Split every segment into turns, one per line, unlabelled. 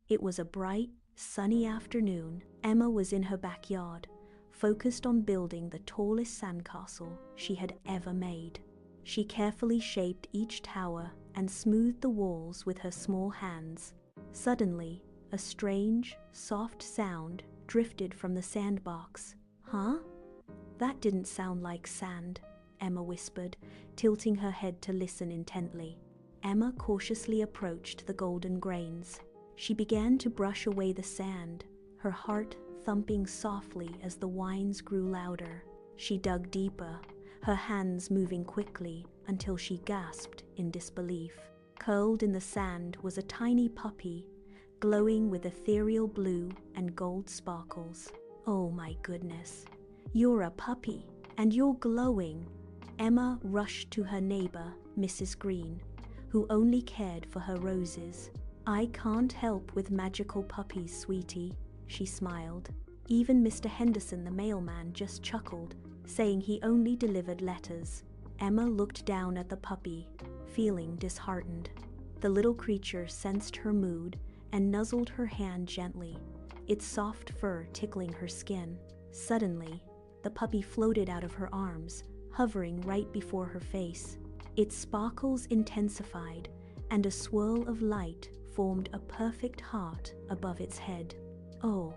It was a bright, sunny afternoon. Emma was in her backyard, focused on building the tallest sandcastle she had ever made. She carefully shaped each tower and smoothed the walls with her small hands. Suddenly, a strange, soft sound drifted from the sandbox. "Huh? That didn't sound like sand," Emma whispered, tilting her head to listen intently. Emma cautiously approached the golden grains. She began to brush away the sand, her heart thumping softly as the whines grew louder. She dug deeper, her hands moving quickly until she gasped in disbelief. Curled in the sand was a tiny puppy, glowing with ethereal blue and gold sparkles. "Oh my goodness, you're a puppy, and you're glowing." Emma rushed to her neighbor, Mrs. Green, who only cared for her roses. "I can't help with magical puppies, sweetie," she smiled. Even Mr. Henderson, the mailman, just chuckled, saying he only delivered letters. Emma looked down at the puppy, feeling disheartened. The little creature sensed her mood and nuzzled her hand gently, its soft fur tickling her skin. Suddenly, the puppy floated out of her arms, hovering right before her face. Its sparkles intensified, and a swirl of light formed a perfect heart above its head. "Oh,"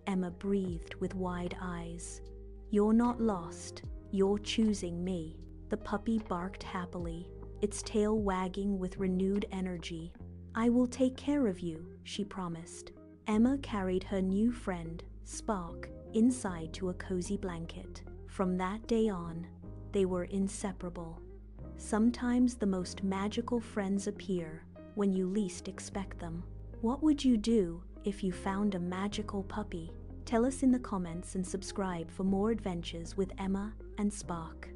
Emma breathed with wide eyes. "You're not lost. You're choosing me." The puppy barked happily, its tail wagging with renewed energy. "I will take care of you," she promised. Emma carried her new friend, Spark, inside to a cozy blanket. From that day on, they were inseparable. Sometimes the most magical friends appear when you least expect them. What would you do if you found a magical puppy? Tell us in the comments and subscribe for more adventures with Emma and Spark.